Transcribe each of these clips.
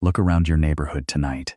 Look around your neighborhood tonight.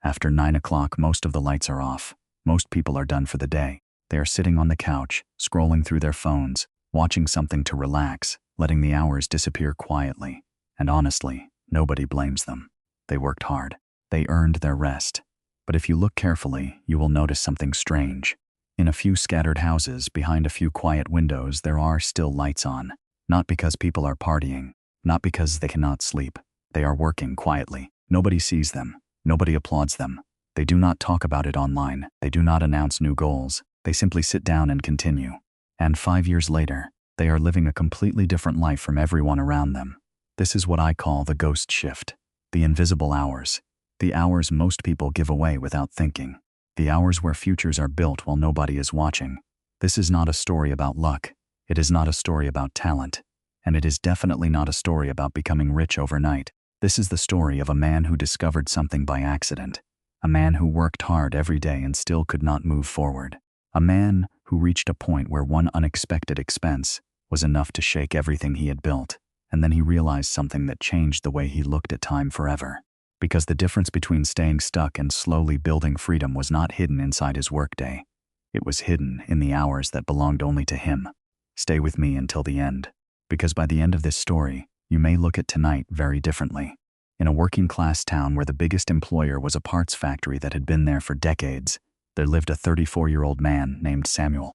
After 9 o'clock, most of the lights are off. Most people are done for the day. They are sitting on the couch, scrolling through their phones, watching something to relax, letting the hours disappear quietly. And honestly, nobody blames them. They worked hard. They earned their rest. But if you look carefully, you will notice something strange. In a few scattered houses, behind a few quiet windows, there are still lights on. Not because people are partying, not because they cannot sleep. They are working quietly. Nobody sees them. Nobody applauds them. They do not talk about it online. They do not announce new goals. They simply sit down and continue. And 5 years later, they are living a completely different life from everyone around them. This is what I call the ghost shift. The invisible hours. The hours most people give away without thinking. The hours where futures are built while nobody is watching. This is not a story about luck. It is not a story about talent. And it is definitely not a story about becoming rich overnight. This is the story of a man who discovered something by accident. A man who worked hard every day and still could not move forward. A man who reached a point where one unexpected expense was enough to shake everything he had built. And then he realized something that changed the way he looked at time forever. Because the difference between staying stuck and slowly building freedom was not hidden inside his workday. It was hidden in the hours that belonged only to him. Stay with me until the end. Because by the end of this story, you may look at tonight very differently. In a working-class town where the biggest employer was a parts factory that had been there for decades, there lived a 34-year-old man named Samuel.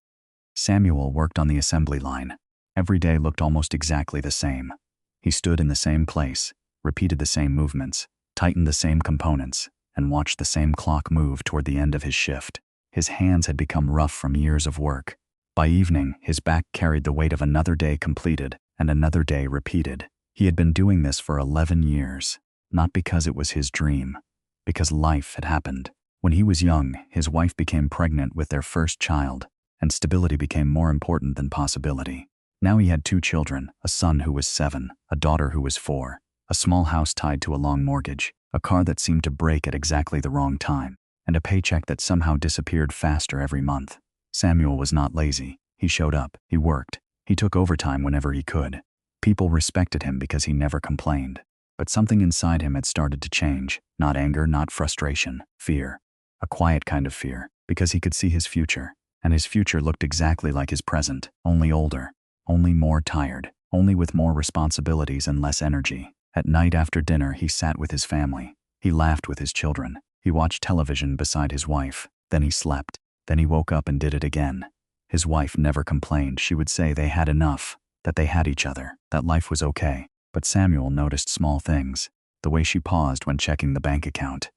Samuel worked on the assembly line. Every day looked almost exactly the same. He stood in the same place, repeated the same movements, tightened the same components, and watched the same clock move toward the end of his shift. His hands had become rough from years of work. By evening, his back carried the weight of another day completed and another day repeated. He had been doing this for 11 years, not because it was his dream, because life had happened. When he was young, his wife became pregnant with their first child, and stability became more important than possibility. Now he had 2 children, a son who was 7, a daughter who was 4, a small house tied to a long mortgage, a car that seemed to break at exactly the wrong time, and a paycheck that somehow disappeared faster every month. Samuel was not lazy. He showed up, he worked, he took overtime whenever he could. People respected him because he never complained. But something inside him had started to change. Not anger, not frustration, fear. A quiet kind of fear, because he could see his future. And his future looked exactly like his present, only older, only more tired, only with more responsibilities and less energy. At night after dinner, he sat with his family. He laughed with his children. He watched television beside his wife. Then he slept. Then he woke up and did it again. His wife never complained. She would say they had enough, that they had each other, that life was okay. But Samuel noticed small things. The way she paused when checking the bank account.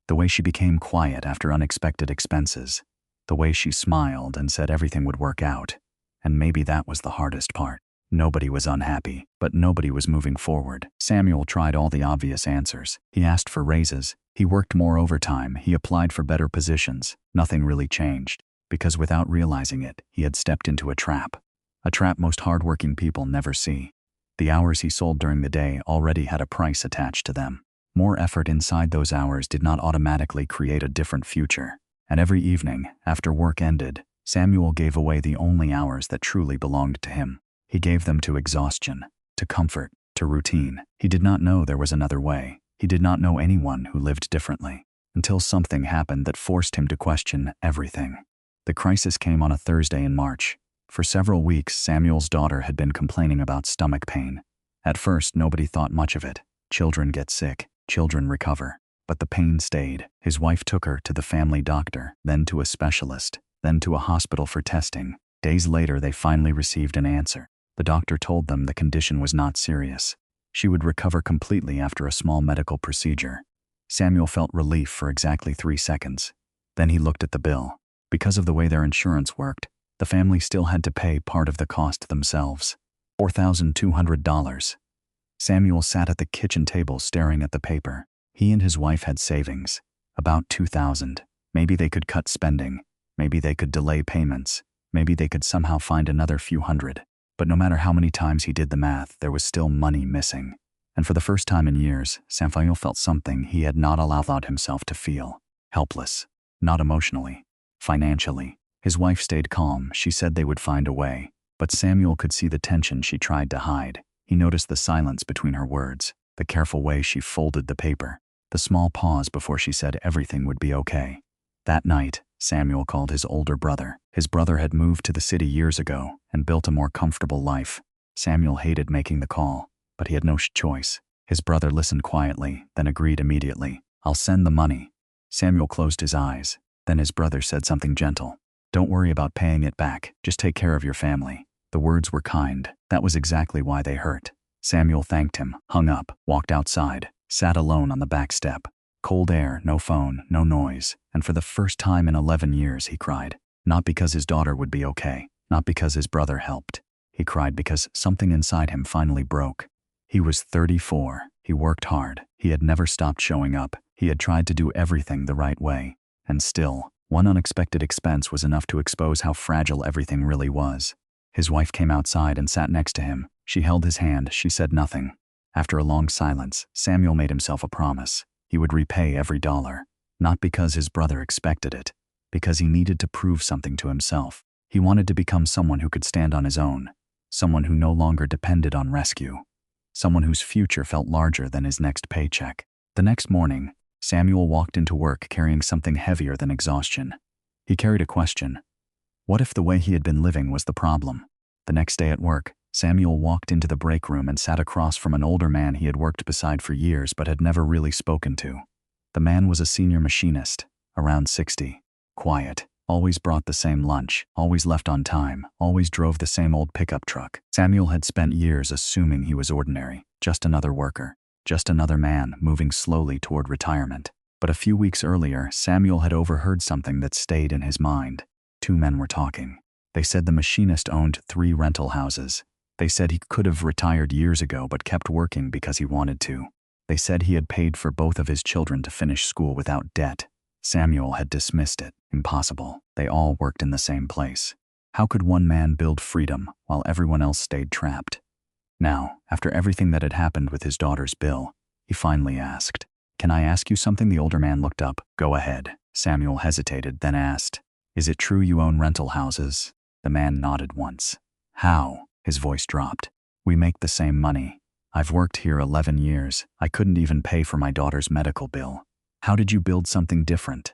The way she became quiet after unexpected expenses. The way she smiled and said everything would work out. And maybe that was the hardest part. Nobody was unhappy, but nobody was moving forward. Samuel tried all the obvious answers. He asked for raises. He worked more overtime. He applied for better positions. Nothing really changed, because without realizing it, he had stepped into a trap. A trap most hardworking people never see. The hours he sold during the day already had a price attached to them. More effort inside those hours did not automatically create a different future. And every evening, after work ended, Samuel gave away the only hours that truly belonged to him. He gave them to exhaustion, to comfort, to routine. He did not know there was another way. He did not know anyone who lived differently, until something happened that forced him to question everything. The crisis came on a Thursday in March. For several weeks, Samuel's daughter had been complaining about stomach pain. At first, nobody thought much of it. Children get sick, children recover. But the pain stayed. His wife took her to the family doctor, then to a specialist, then to a hospital for testing. Days later, they finally received an answer. The doctor told them the condition was not serious. She would recover completely after a small medical procedure. Samuel felt relief for exactly 3 seconds. Then he looked at the bill. Because of the way their insurance worked, the family still had to pay part of the cost themselves. $4,200. Samuel sat at the kitchen table staring at the paper. He and his wife had savings. About $2,000. Maybe they could cut spending. Maybe they could delay payments. Maybe they could somehow find another few hundred. But no matter how many times he did the math, there was still money missing. And for the first time in years, Samuel felt something he had not allowed himself to feel. Helpless. Not emotionally. Financially. His wife stayed calm. She said they would find a way. But Samuel could see the tension she tried to hide. He noticed the silence between her words, the careful way she folded the paper. The small pause before she said everything would be okay. That night, Samuel called his older brother. His brother had moved to the city years ago and built a more comfortable life. Samuel hated making the call, but he had no choice. His brother listened quietly, then agreed immediately. "I'll send the money." Samuel closed his eyes. Then his brother said something gentle. "Don't worry about paying it back. Just take care of your family." The words were kind. That was exactly why they hurt. Samuel thanked him, hung up, walked outside, sat alone on the back step. Cold air, no phone, no noise, and for the first time in 11 years he cried. Not because his daughter would be okay, not because his brother helped. He cried because something inside him finally broke. He was 34. He worked hard. He had never stopped showing up. He had tried to do everything the right way. And still, one unexpected expense was enough to expose how fragile everything really was. His wife came outside and sat next to him. She held his hand. She said nothing. After a long silence, Samuel made himself a promise. He would repay every dollar. Not because his brother expected it, because he needed to prove something to himself. He wanted to become someone who could stand on his own, someone who no longer depended on rescue, someone whose future felt larger than his next paycheck. The next morning, Samuel walked into work carrying something heavier than exhaustion. He carried a question. What if the way he had been living was the problem? The next day at work, Samuel walked into the break room and sat across from an older man he had worked beside for years but had never really spoken to. The man was a senior machinist, around 60. Quiet, always brought the same lunch, always left on time, always drove the same old pickup truck. Samuel had spent years assuming he was ordinary, just another worker, just another man moving slowly toward retirement. But a few weeks earlier, Samuel had overheard something that stayed in his mind. Two men were talking. They said the machinist owned 3 rental houses. They said he could have retired years ago but kept working because he wanted to. They said he had paid for both of his children to finish school without debt. Samuel had dismissed it. Impossible. They all worked in the same place. How could one man build freedom while everyone else stayed trapped? Now, after everything that had happened with his daughter's bill, he finally asked, "Can I ask you something?" The older man looked up. "Go ahead." Samuel hesitated, then asked, "Is it true you own rental houses?" The man nodded once. "How?" His voice dropped. "We make the same money. I've worked here 11 years. I couldn't even pay for my daughter's medical bill. How did you build something different?"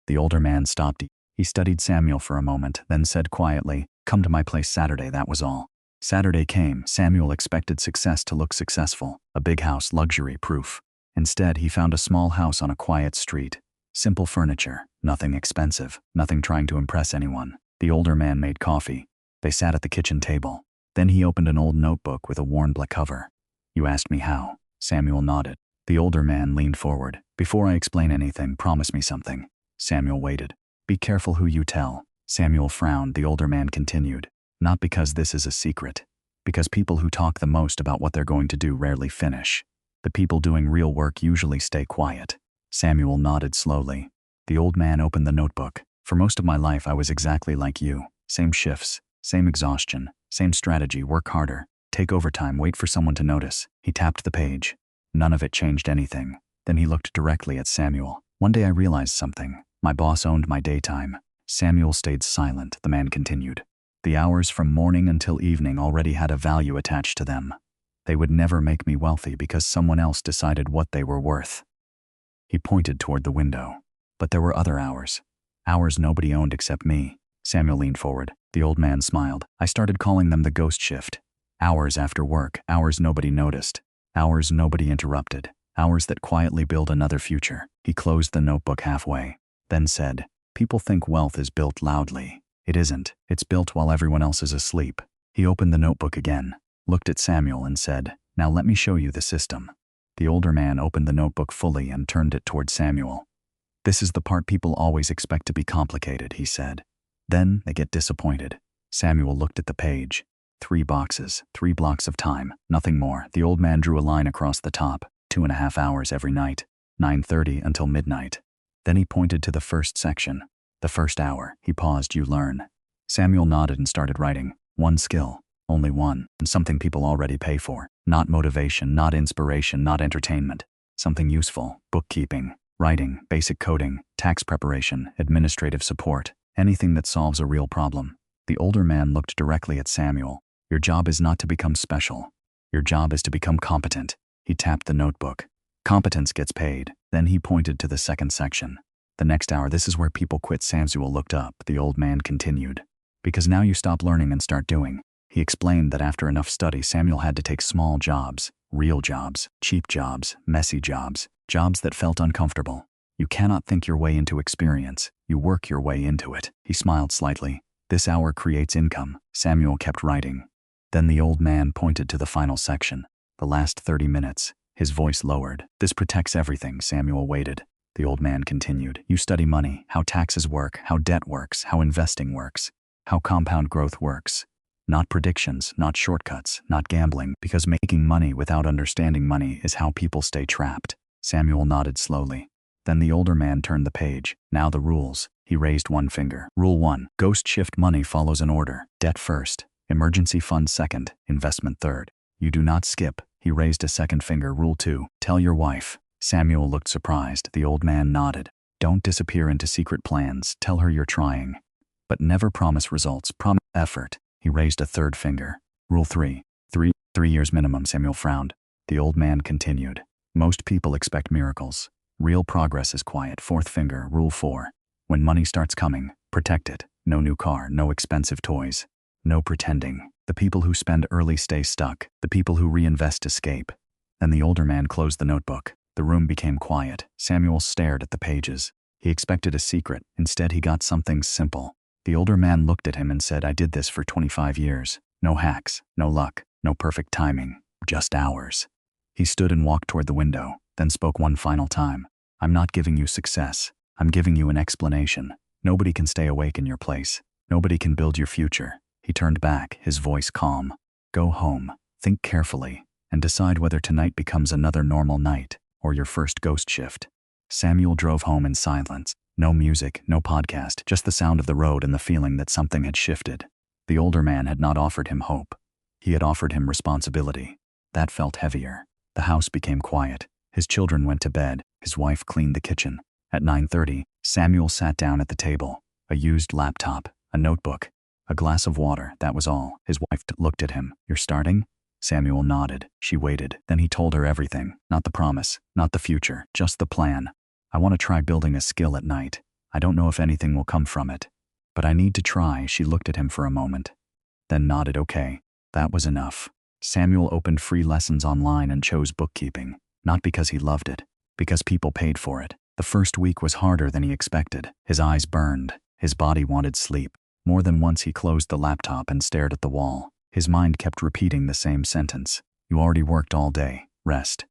The older man stopped. He studied Samuel for a moment, then said quietly, "Come to my place Saturday," that was all. Saturday came. Samuel expected success to look successful. A big house, luxury, proof. Instead, he found a small house on a quiet street. Simple furniture, nothing expensive, nothing trying to impress anyone. The older man made coffee. They sat at the kitchen table. Then he opened an old notebook with a worn black cover. "You asked me how." Samuel nodded. The older man leaned forward. "Before I explain anything, promise me something." Samuel waited. "Be careful who you tell." Samuel frowned. The older man continued. "Not because this is a secret. Because people who talk the most about what they're going to do rarely finish. The people doing real work usually stay quiet." Samuel nodded slowly. The old man opened the notebook. "For most of my life I was exactly like you. Same shifts, same exhaustion, same strategy, work harder, take overtime, wait for someone to notice." He tapped the page. None of it changed anything. Then he looked directly at Samuel. "One day I realized something. My boss owned my daytime." Samuel stayed silent. The man continued. "The hours from morning until evening already had a value attached to them. They would never make me wealthy because someone else decided what they were worth." He pointed toward the window. "But there were other hours. Hours nobody owned except me." Samuel leaned forward. The old man smiled. "I started calling them the ghost shift. Hours after work, hours nobody noticed, hours nobody interrupted, hours that quietly build another future." He closed the notebook halfway, then said, "People think wealth is built loudly. It isn't. It's built while everyone else is asleep." He opened the notebook again, looked at Samuel and said, "Now let me show you the system." The older man opened the notebook fully and turned it toward Samuel. "This is the part people always expect to be complicated," he said. "Then they get disappointed." Samuel looked at the page. 3 boxes, 3 blocks of time, nothing more. The old man drew a line across the top. 2.5 hours every night, 9:30 until midnight. Then he pointed to the first section. "The first hour." He paused. "You learn." Samuel nodded and started writing. One skill, only one, and something people already pay for. Not motivation, not inspiration, not entertainment. Something useful. Bookkeeping, writing, basic coding, tax preparation, administrative support. Anything that solves a real problem. The older man looked directly at Samuel. "Your job is not to become special. Your job is to become competent." He tapped the notebook. Competence gets paid. Then he pointed to the second section. The next hour, this is where people quit. Samuel looked up. The old man continued. Because now you stop learning and start doing. He explained that after enough study, Samuel had to take small jobs, real jobs, cheap jobs, messy jobs, jobs that felt uncomfortable. You cannot think your way into experience. You work your way into it. He smiled slightly. This hour creates income. Samuel kept writing. Then the old man pointed to the final section. The last 30 minutes. His voice lowered. This protects everything. Samuel waited. The old man continued. You study money, how taxes work, how debt works, how investing works, how compound growth works. Not predictions, not shortcuts, not gambling, because making money without understanding money is how people stay trapped. Samuel nodded slowly. Then the older man turned the page. Now the rules. He raised one finger. Rule 1. Ghost shift money follows an order. Debt first. Emergency fund second. Investment third. You do not skip. He raised a second finger. Rule 2. Tell your wife. Samuel looked surprised. The old man nodded. Don't disappear into secret plans. Tell her you're trying. But never promise results. Promise effort. He raised a third finger. Rule 3. 3 years minimum. Samuel frowned. The old man continued. Most people expect miracles. Real progress is quiet. Fourth finger. Rule 4. When money starts coming, protect it. No new car, no expensive toys. No pretending. The people who spend early stay stuck. The people who reinvest escape. Then the older man closed the notebook. The room became quiet. Samuel stared at the pages. He expected a secret. Instead, he got something simple. The older man looked at him and said, I did this for 25 years. No hacks, no luck, no perfect timing, just hours. He stood and walked toward the window, then spoke one final time. I'm not giving you success. I'm giving you an explanation. Nobody can stay awake in your place. Nobody can build your future. He turned back, his voice calm. Go home, think carefully, and decide whether tonight becomes another normal night or your first ghost shift. Samuel drove home in silence. No music, no podcast, just the sound of the road and the feeling that something had shifted. The older man had not offered him hope. He had offered him responsibility. That felt heavier. The house became quiet. His children went to bed. His wife cleaned the kitchen. At 9:30, Samuel sat down at the table. A used laptop, a notebook, a glass of water, that was all. His wife looked at him. You're starting? Samuel nodded. She waited. Then he told her everything. Not the promise, not the future, just the plan. I want to try building a skill at night. I don't know if anything will come from it. But I need to try. She looked at him for a moment. Then nodded okay. That was enough. Samuel opened free lessons online and chose bookkeeping. Not because he loved it. Because people paid for it. The first week was harder than he expected. His eyes burned. His body wanted sleep. More than once he closed the laptop and stared at the wall. His mind kept repeating the same sentence. You already worked all day. Rest.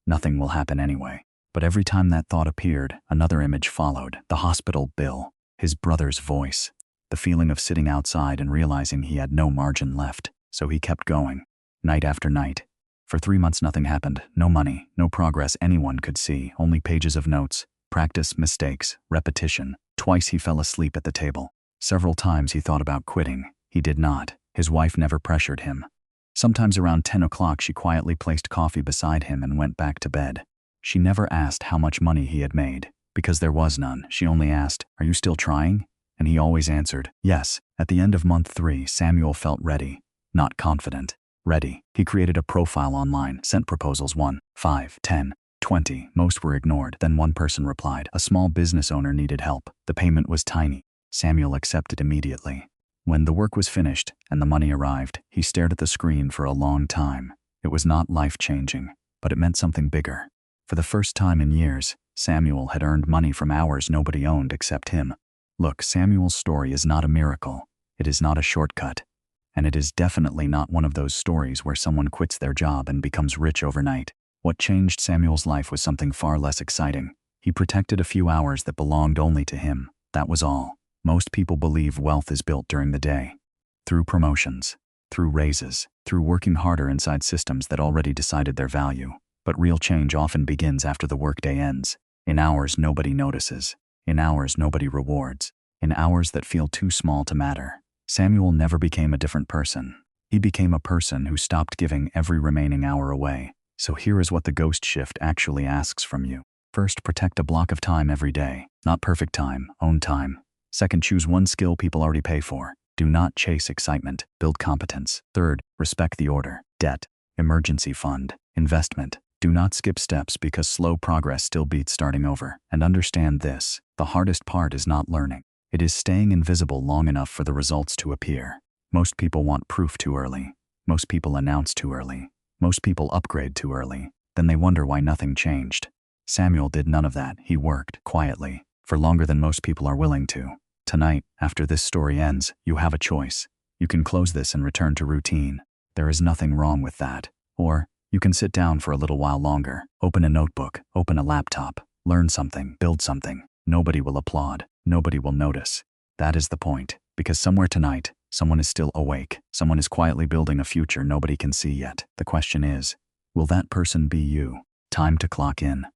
Nothing will happen anyway. But every time that thought appeared, another image followed. The hospital bill. His brother's voice. The feeling of sitting outside and realizing he had no margin left. So he kept going. Night after night. For 3 months nothing happened. No money, no progress anyone could see. Only pages of notes. Practice, mistakes, repetition. Twice he fell asleep at the table. Several times he thought about quitting. He did not. His wife never pressured him. Sometimes around 10 o'clock she quietly placed coffee beside him and went back to bed. She never asked how much money he had made, because there was none. She only asked, Are you still trying? And he always answered, yes. At the end of month 3, Samuel felt ready. Not confident. Ready. He created a profile online, sent proposals 1, 5, 10, 20. Most were ignored. Then one person replied. A small business owner needed help. The payment was tiny. Samuel accepted immediately. When the work was finished and the money arrived, he stared at the screen for a long time. It was not life-changing, but it meant something bigger. For the first time in years, Samuel had earned money from hours nobody owned except him. Look, Samuel's story is not a miracle. It is not a shortcut. And it is definitely not one of those stories where someone quits their job and becomes rich overnight. What changed Samuel's life was something far less exciting. He protected a few hours that belonged only to him. That was all. Most people believe wealth is built during the day. Through promotions, through raises, through working harder inside systems that already decided their value. But real change often begins after the workday ends. In hours nobody notices. In hours nobody rewards. In hours that feel too small to matter. Samuel never became a different person. He became a person who stopped giving every remaining hour away. So here is what the ghost shift actually asks from you. First, protect a block of time every day. Not perfect time, own time. Second, choose one skill people already pay for. Do not chase excitement, build competence. Third, respect the order. Debt, emergency fund, investment, Do not skip steps because slow progress still beats starting over. And understand this, the hardest part is not learning. It is staying invisible long enough for the results to appear. Most people want proof too early. Most people announce too early. Most people upgrade too early. Then they wonder why nothing changed. Samuel did none of that. He worked quietly for longer than most people are willing to. Tonight, after this story ends, you have a choice. You can close this and return to routine. There is nothing wrong with that. Or you can sit down for a little while longer. Open a notebook, open a laptop, learn something, build something. Nobody will applaud. Nobody will notice. That is the point. Because somewhere tonight, someone is still awake. Someone is quietly building a future nobody can see yet. The question is, will that person be you? Time to clock in.